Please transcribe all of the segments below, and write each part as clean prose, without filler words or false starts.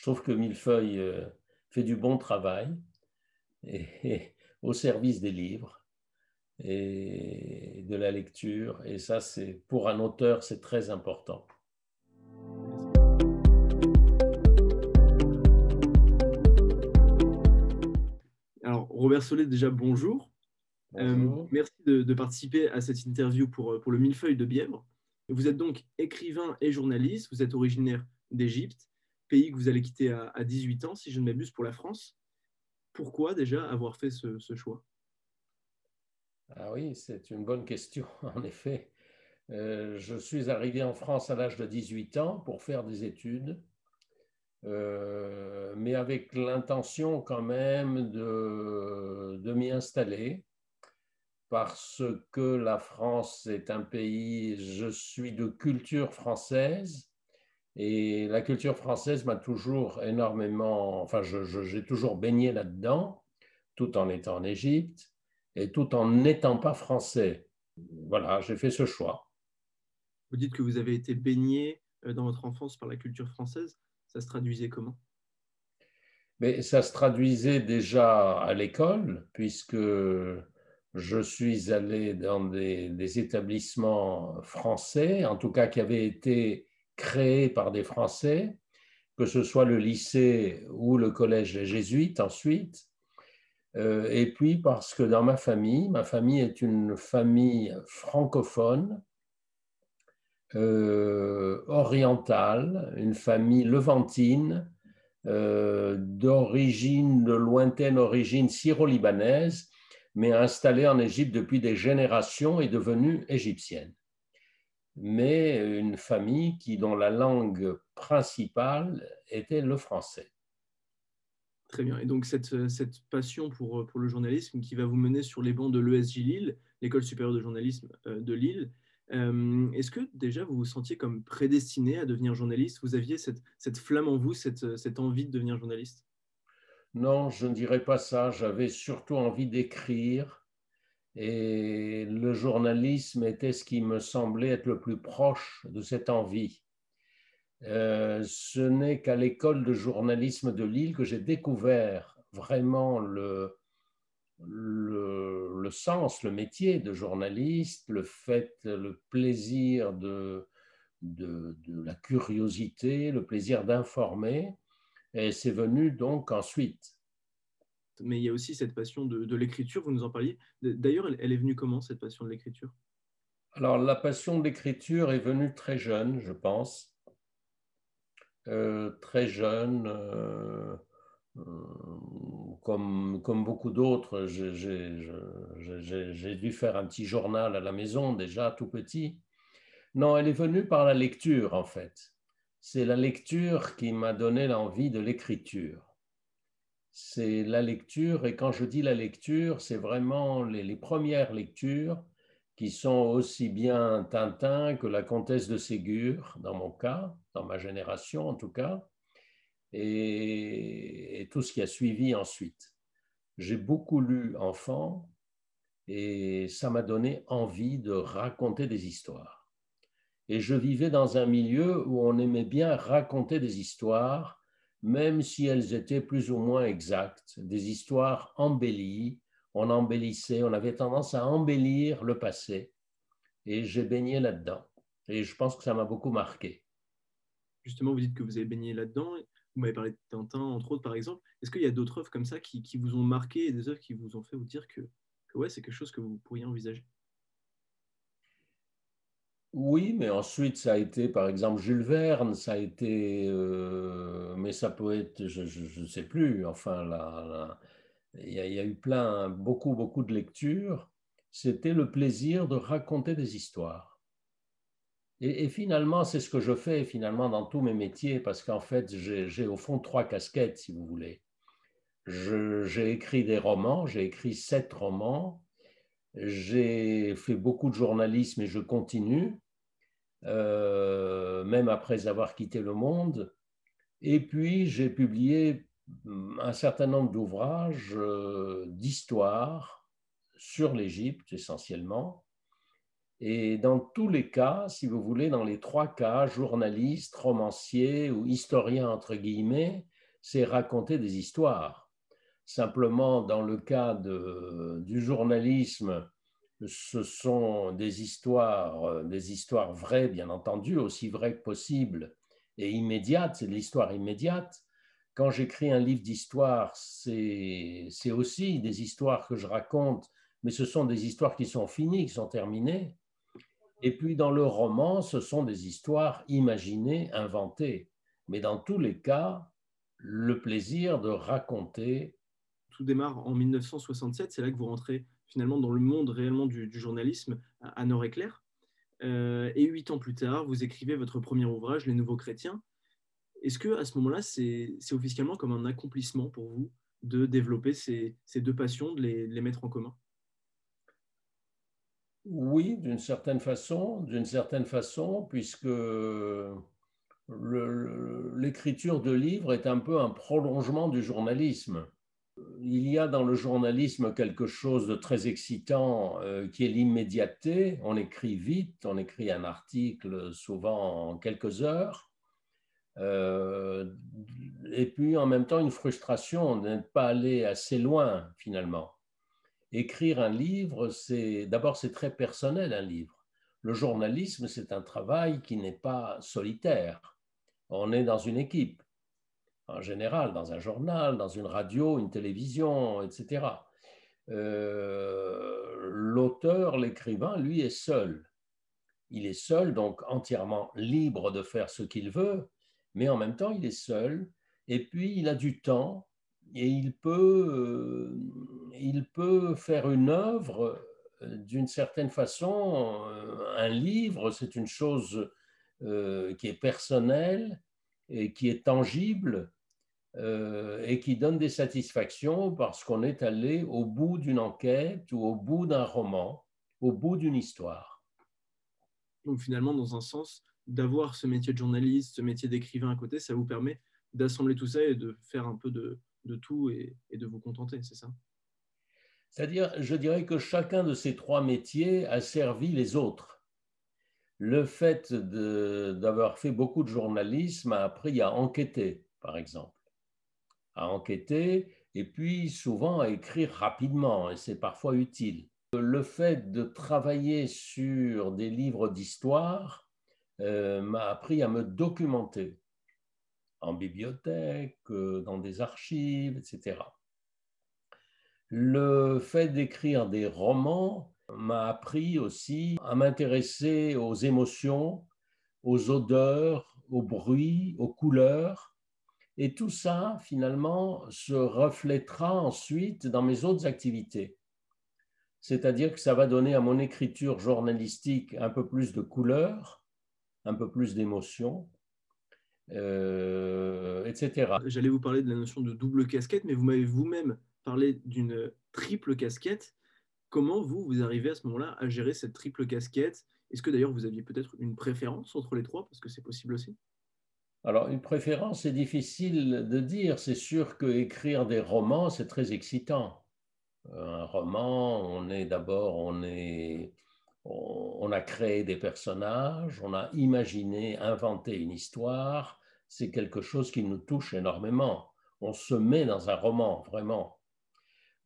trouve que Millefeuille fait du bon travail et au service des livres et de la lecture. Et ça, c'est, pour un auteur, c'est très important. Alors, Robert Solé, déjà, bonjour. Bonjour. Merci de participer à cette interview pour le Millefeuille de Bièvre. Vous êtes donc écrivain et journaliste, vous êtes originaire d'Égypte, pays que vous allez quitter à 18 ans, si je ne m'abuse, pour la France. Pourquoi déjà avoir fait ce choix? Ah oui, c'est une bonne question, en effet. Je suis arrivé en France à l'âge de 18 ans pour faire des études, mais avec l'intention quand même de m'y installer, parce que la France est un pays, je suis de culture française, et la culture française m'a toujours énormément, enfin, j'ai toujours baigné là-dedans, tout en étant en Égypte et tout en n'étant pas français. Voilà, j'ai fait ce choix. Vous dites que vous avez été baigné dans votre enfance par la culture française. Ça se traduisait comment? Mais ça se traduisait déjà à l'école, puisque je suis allé dans des établissements français, en tout cas qui avaient été créés par des Français, que ce soit le lycée ou le collège des Jésuites ensuite. Et puis parce que dans ma famille est une famille francophone, orientale, une famille levantine, de lointaine origine syro-libanaise, mais installée en Égypte depuis des générations et devenue égyptienne. Mais une famille dont la langue principale était le français. Très bien. Et donc, cette passion pour le journalisme qui va vous mener sur les bancs de l'ESJ Lille, l'École supérieure de journalisme de Lille, est-ce que déjà vous vous sentiez comme prédestiné à devenir journaliste? Vous aviez cette flamme en vous, cette envie de devenir journaliste? Non, je ne dirais pas ça. J'avais surtout envie d'écrire et le journalisme était ce qui me semblait être le plus proche de cette envie. Ce n'est qu'à l'école de journalisme de Lille que j'ai découvert vraiment le sens, le métier de journaliste, le plaisir de la curiosité, le plaisir d'informer. Et c'est venu donc ensuite. Mais il y a aussi cette passion de l'écriture, vous nous en parliez. D'ailleurs, elle est venue comment, cette passion de l'écriture? Alors, la passion de l'écriture est venue très jeune, je pense. Très jeune, comme beaucoup d'autres, j'ai dû faire un petit journal à la maison déjà, tout petit. Non, elle est venue par la lecture, en fait. C'est la lecture qui m'a donné l'envie de l'écriture. C'est la lecture, et quand je dis la lecture, c'est vraiment les premières lectures qui sont aussi bien Tintin que la Comtesse de Ségur, dans mon cas, dans ma génération en tout cas, et tout ce qui a suivi ensuite. J'ai beaucoup lu enfant et ça m'a donné envie de raconter des histoires. Et je vivais dans un milieu où on aimait bien raconter des histoires, même si elles étaient plus ou moins exactes, des histoires embellies. On embellissait, on avait tendance à embellir le passé. Et j'ai baigné là-dedans. Et je pense que ça m'a beaucoup marqué. Justement, vous dites que vous avez baigné là-dedans. Vous m'avez parlé de Tintin, entre autres, par exemple. Est-ce qu'il y a d'autres œuvres comme ça qui vous ont marqué et des œuvres qui vous ont fait vous dire que ouais, c'est quelque chose que vous pourriez envisager? Oui, mais ensuite, ça a été, par exemple, Jules Verne, ça a été, mais ça peut être, je ne sais plus, enfin, il y a eu beaucoup de lectures. C'était le plaisir de raconter des histoires. Et finalement, c'est ce que je fais finalement dans tous mes métiers, parce qu'en fait, j'ai au fond trois casquettes, si vous voulez. J'ai écrit des romans, j'ai écrit 7 romans, j'ai fait beaucoup de journalisme et je continue. Même après avoir quitté le monde. Et puis, j'ai publié un certain nombre d'ouvrages d'histoire sur l'Égypte essentiellement. Et dans tous les cas, si vous voulez, dans les trois cas, journaliste, romancier ou historien entre guillemets, c'est raconter des histoires. Simplement, dans le cas du journalisme, ce sont des histoires vraies, bien entendu, aussi vraies que possible, et immédiates, c'est de l'histoire immédiate. Quand j'écris un livre d'histoire, c'est aussi des histoires que je raconte, mais ce sont des histoires qui sont finies, qui sont terminées. Et puis dans le roman, ce sont des histoires imaginées, inventées. Mais dans tous les cas, le plaisir de raconter. Tout démarre en 1967, c'est là que vous rentrez finalement dans le monde réellement du journalisme à Nord-Éclair. Et 8 ans plus tard, vous écrivez votre premier ouvrage, Les Nouveaux Chrétiens. Est-ce que à ce moment-là, c'est officiellement comme un accomplissement pour vous de développer ces deux passions, de les mettre en commun? Oui, d'une certaine façon, puisque l'écriture de livres est un peu un prolongement du journalisme. Il y a dans le journalisme quelque chose de très excitant qui est l'immédiateté. On écrit vite, on écrit un article souvent en quelques heures. Et puis en même temps une frustration de n'être pas allé assez loin finalement. Écrire un livre, d'abord c'est très personnel un livre. Le journalisme, c'est un travail qui n'est pas solitaire. On est dans une équipe, en général, dans un journal, dans une radio, une télévision, etc. L'auteur, l'écrivain, lui est seul. Il est seul, donc entièrement libre de faire ce qu'il veut, mais en même temps, il est seul. Et puis, il a du temps et il peut faire une œuvre d'une certaine façon. Un livre, c'est une chose qui est personnelle et qui est tangible et qui donne des satisfactions parce qu'on est allé au bout d'une enquête ou au bout d'un roman, au bout d'une histoire. Donc finalement, dans un sens, d'avoir ce métier de journaliste, ce métier d'écrivain à côté, ça vous permet d'assembler tout ça et de faire un peu de tout et de vous contenter, c'est ça? C'est-à-dire, je dirais que chacun de ces trois métiers a servi les autres. Le fait d'avoir fait beaucoup de journalisme m'a appris à enquêter, par exemple. À enquêter et puis souvent à écrire rapidement, et c'est parfois utile. Le fait de travailler sur des livres d'histoire m'a appris à me documenter en bibliothèque, dans des archives, etc. Le fait d'écrire des romans m'a appris aussi à m'intéresser aux émotions, aux odeurs, aux bruits, aux couleurs. Et tout ça, finalement, se reflètera ensuite dans mes autres activités. C'est-à-dire que ça va donner à mon écriture journalistique un peu plus de couleurs, un peu plus d'émotions, etc. J'allais vous parler de la notion de double casquette, mais vous m'avez vous-même parlé d'une triple casquette. Comment vous arrivez à ce moment-là à gérer cette triple casquette? Est-ce que d'ailleurs vous aviez peut-être une préférence entre les trois? Parce que c'est possible aussi. Alors, une préférence, c'est difficile de dire. C'est sûr qu'écrire des romans, c'est très excitant. Un roman, on a créé des personnages, on a imaginé, inventé une histoire. C'est quelque chose qui nous touche énormément. On se met dans un roman, vraiment.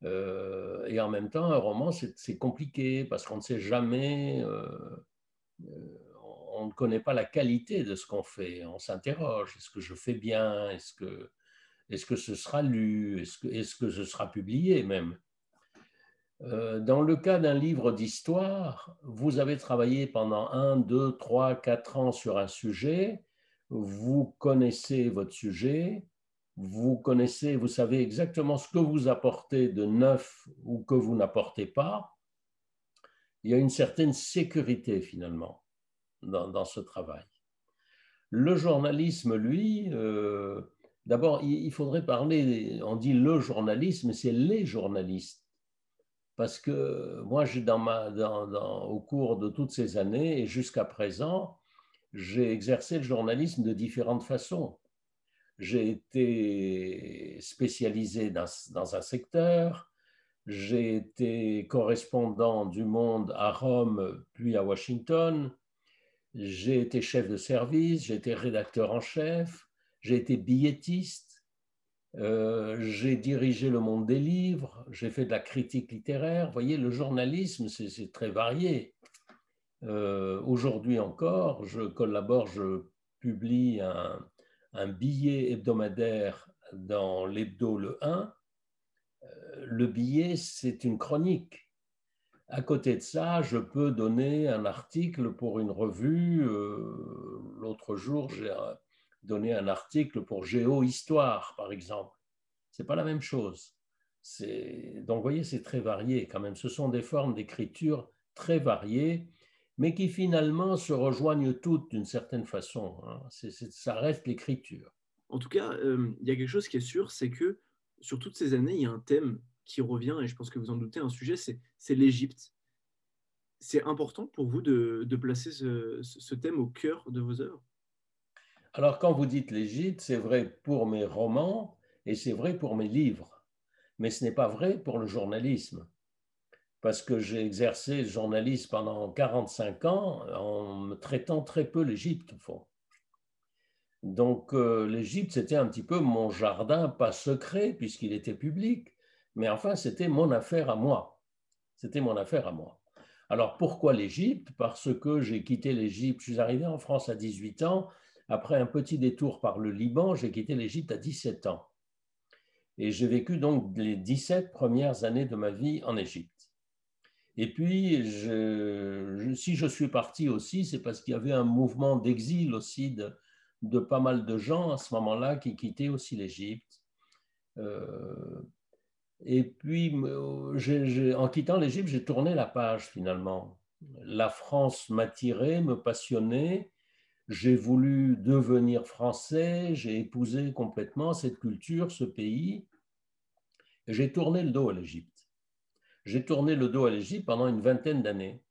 Et en même temps, un roman, c'est compliqué parce qu'on ne sait jamais, on ne connaît pas la qualité de ce qu'on fait. On s'interroge, est-ce que je fais bien? Est-ce que ce sera lu? Est-ce que ce sera publié même? Dans le cas d'un livre d'histoire, vous avez travaillé pendant 1, 2, 3, 4 ans sur un sujet, vous connaissez votre sujet, vous savez exactement ce que vous apportez de neuf ou que vous n'apportez pas. Il y a une certaine sécurité finalement dans ce travail. Le journalisme, lui, d'abord, il faudrait parler, on dit le journalisme, c'est les journalistes. Parce que moi, au cours de toutes ces années et jusqu'à présent, j'ai exercé le journalisme de différentes façons. J'ai été spécialisé dans un secteur, j'ai été correspondant du Monde à Rome, puis à Washington, j'ai été chef de service, j'ai été rédacteur en chef, j'ai été billettiste, J'ai dirigé le monde des livres, j'ai fait de la critique littéraire. Vous voyez, le journalisme, c'est très varié. Aujourd'hui encore, je collabore, je publie un billet hebdomadaire dans l'hebdo Le 1. Le billet, c'est une chronique. À côté de ça, je peux donner un article pour une revue. L'autre jour, j'ai donné un article pour Géo-Histoire, par exemple. Ce n'est pas la même chose. Donc, vous voyez, c'est très varié quand même. Ce sont des formes d'écriture très variées, mais qui finalement se rejoignent toutes d'une certaine façon, hein. Ça reste l'écriture. En tout cas, il y a quelque chose qui est sûr, c'est que sur toutes ces années, il y a un thème qui revient, et je pense que vous en doutez, un sujet, c'est l'Égypte. C'est important pour vous de placer ce thème au cœur de vos œuvres? Alors, quand vous dites l'Égypte, c'est vrai pour mes romans et c'est vrai pour mes livres, mais ce n'est pas vrai pour le journalisme, parce que j'ai exercé le journalisme pendant 45 ans en me traitant très peu l'Égypte, au fond. Donc, l'Égypte, c'était un petit peu mon jardin, pas secret, puisqu'il était public, mais enfin, c'était mon affaire à moi. C'était mon affaire à moi. Alors, pourquoi l'Égypte? Parce que j'ai quitté l'Égypte, je suis arrivé en France à 18 ans, après un petit détour par le Liban, j'ai quitté l'Égypte à 17 ans. Et j'ai vécu donc les 17 premières années de ma vie en Égypte. Et puis, si je suis parti aussi, c'est parce qu'il y avait un mouvement d'exil aussi de pas mal de gens à ce moment-là qui quittaient aussi l'Égypte. Et puis, en quittant l'Égypte, j'ai tourné la page finalement. La France m'attirait, me passionnait. J'ai voulu devenir français, j'ai épousé complètement cette culture, ce pays. Et j'ai tourné le dos à l'Égypte. J'ai tourné le dos à l'Égypte pendant une vingtaine d'années.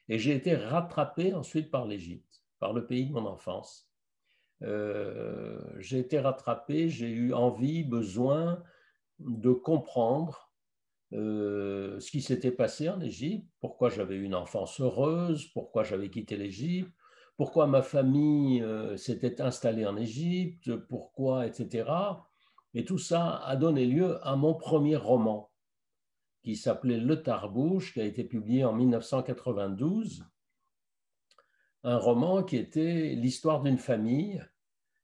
Et j'ai été rattrapé ensuite par l'Égypte, par le pays de mon enfance. J'ai été rattrapé, j'ai eu envie, besoin de comprendre ce qui s'était passé en Égypte, pourquoi j'avais eu une enfance heureuse, pourquoi j'avais quitté l'Égypte, pourquoi ma famille s'était installée en Égypte, pourquoi, etc. Et tout ça a donné lieu à mon premier roman qui s'appelait Le Tarbouche, qui a été publié en 1992. Un roman qui était l'histoire d'une famille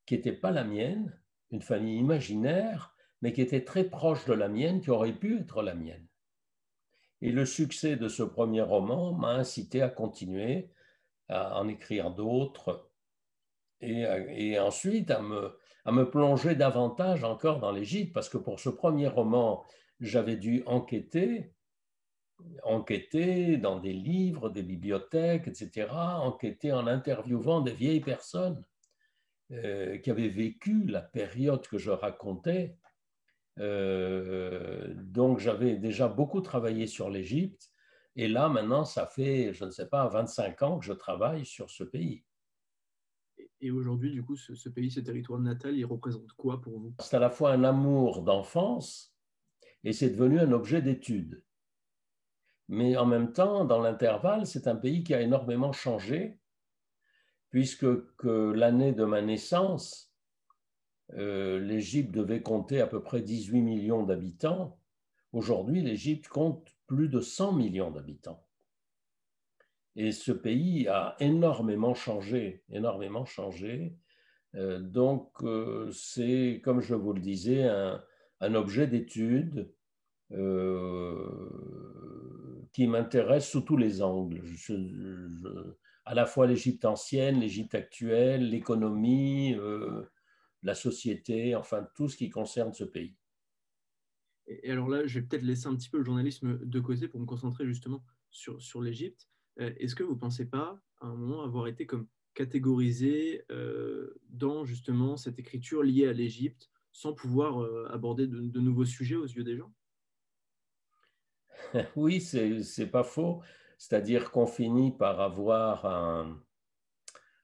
qui n'était pas la mienne, une famille imaginaire, mais qui était très proche de la mienne, qui aurait pu être la mienne. Et le succès de ce premier roman m'a incité à continuer, à en écrire d'autres, et ensuite à me plonger davantage encore dans l'Égypte, parce que pour ce premier roman, j'avais dû enquêter dans des livres, des bibliothèques, etc., enquêter en interviewant des vieilles personnes qui avaient vécu la période que je racontais. Donc, j'avais déjà beaucoup travaillé sur l'Égypte. Et là, maintenant, ça fait, je ne sais pas, 25 ans que je travaille sur ce pays. Et aujourd'hui, du coup, ce pays, ce territoire natal, il représente quoi pour vous? C'est à la fois un amour d'enfance et c'est devenu un objet d'étude. Mais en même temps, dans l'intervalle, c'est un pays qui a énormément changé, puisque que l'année de ma naissance, l'Égypte devait compter à peu près 18 millions d'habitants. Aujourd'hui, l'Égypte compte plus de 100 millions d'habitants. Et ce pays a énormément changé, énormément changé. Donc, c'est, comme je vous le disais, un objet d'étude qui m'intéresse sous tous les angles. À la fois l'Égypte ancienne, l'Égypte actuelle, l'économie, la société, enfin tout ce qui concerne ce pays. Et alors là, je vais peut-être laisser un petit peu le journalisme de côté pour me concentrer justement sur l'Égypte. Est-ce que vous ne pensez pas, à un moment, avoir été comme catégorisé dans justement cette écriture liée à l'Égypte sans pouvoir aborder de nouveaux sujets aux yeux des gens? Oui, c'est pas faux. C'est-à-dire qu'on finit par avoir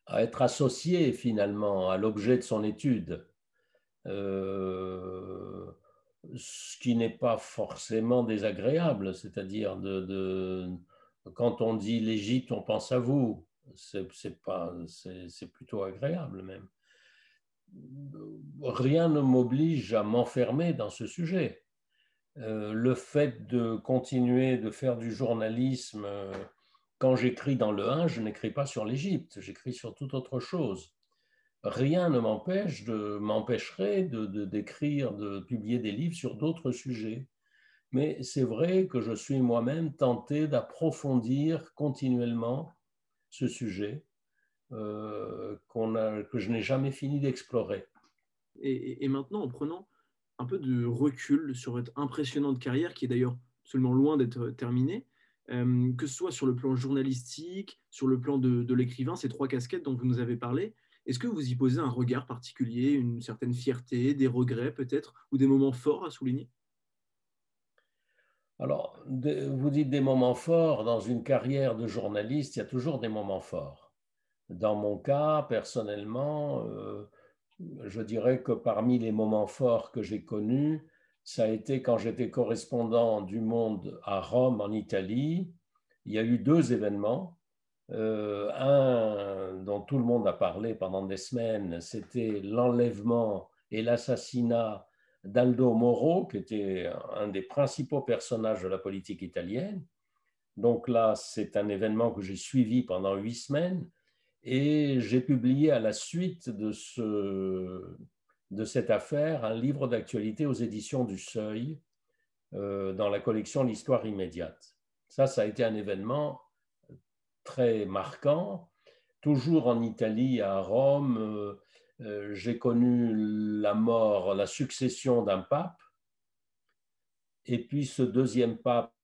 à être associé finalement à l'objet de son étude. Euh, Ce qui n'est pas forcément désagréable, c'est-à-dire quand on dit l'Égypte, on pense à vous. C'est plutôt agréable même. rien ne m'oblige à m'enfermer dans ce sujet. Le fait de continuer de faire du journalisme, quand j'écris dans le 1, je n'écris pas sur l'Égypte, j'écris sur toute autre chose. Rien ne m'empêcherait d'écrire, de publier des livres sur d'autres sujets. Mais c'est vrai que je suis moi-même tenté d'approfondir continuellement ce sujet que je n'ai jamais fini d'explorer. Et maintenant, en prenant un peu de recul sur votre impressionnante carrière, qui est d'ailleurs absolument loin d'être terminée, que ce soit sur le plan journalistique, sur le plan de l'écrivain, ces trois casquettes dont vous nous avez parlé, est-ce que vous y posez un regard particulier, une certaine fierté, des regrets peut-être, ou des moments forts à souligner? Alors, vous dites des moments forts. Dans une carrière de journaliste, il y a toujours des moments forts. Dans mon cas, personnellement, je dirais que parmi les moments forts que j'ai connus, ça a été quand j'étais correspondant du Monde à Rome, en Italie. Il y a eu deux événements. Un dont tout le monde a parlé pendant des semaines, c'était l'enlèvement et l'assassinat d'Aldo Moro, qui était un des principaux personnages de la politique italienne. Donc là, c'est un événement que j'ai suivi pendant 8 semaines et j'ai publié à la suite de cette affaire un livre d'actualité aux éditions du Seuil dans la collection L'Histoire immédiate. Ça a été un événement très marquant. Toujours en Italie, à Rome, j'ai connu la succession d'un pape. Et puis ce deuxième pape,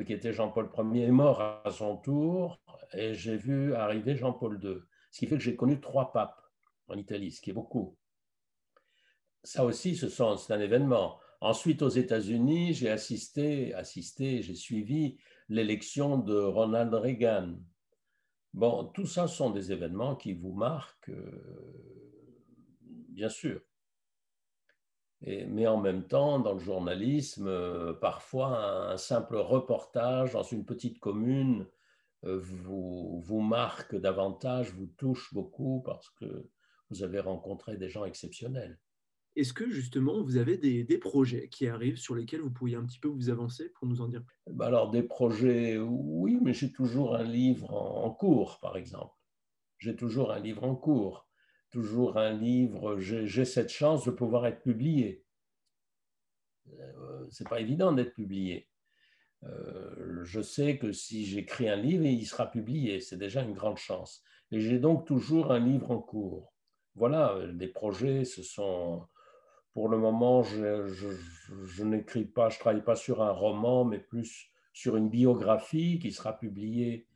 qui était Jean-Paul Ier, est mort à son tour. Et j'ai vu arriver Jean-Paul II. Ce qui fait que j'ai connu 3 papes en Italie, ce qui est beaucoup. Ça aussi, c'est un événement. Ensuite, aux États-Unis, j'ai suivi l'élection de Ronald Reagan. Bon, tout ça sont des événements qui vous marquent, bien sûr. Mais en même temps, dans le journalisme, parfois un simple reportage dans une petite commune vous marque davantage, vous touche beaucoup parce que vous avez rencontré des gens exceptionnels. Est-ce que justement, vous avez des projets qui arrivent sur lesquels vous pourriez un petit peu vous avancer pour nous en dire plus? Alors, des projets, oui, mais j'ai toujours un livre en cours, par exemple. J'ai toujours un livre en cours. Toujours un livre, j'ai cette chance de pouvoir être publié. C'est pas évident d'être publié. Je sais que si j'écris un livre, il sera publié. C'est déjà une grande chance. Et j'ai donc toujours un livre en cours. Voilà, des projets, ce sont... Pour le moment, je n'écris pas, je ne travaille pas sur un roman, mais plus sur une biographie qui sera publiée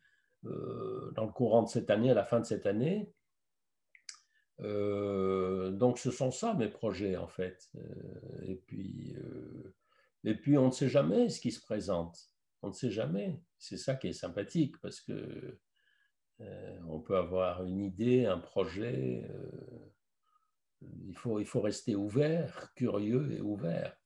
dans le courant de cette année, à la fin de cette année. Donc, ce sont ça mes projets, en fait. Et puis, on ne sait jamais ce qui se présente. On ne sait jamais. C'est ça qui est sympathique, parce que on peut avoir une idée, un projet. Il faut rester ouvert, curieux et ouvert.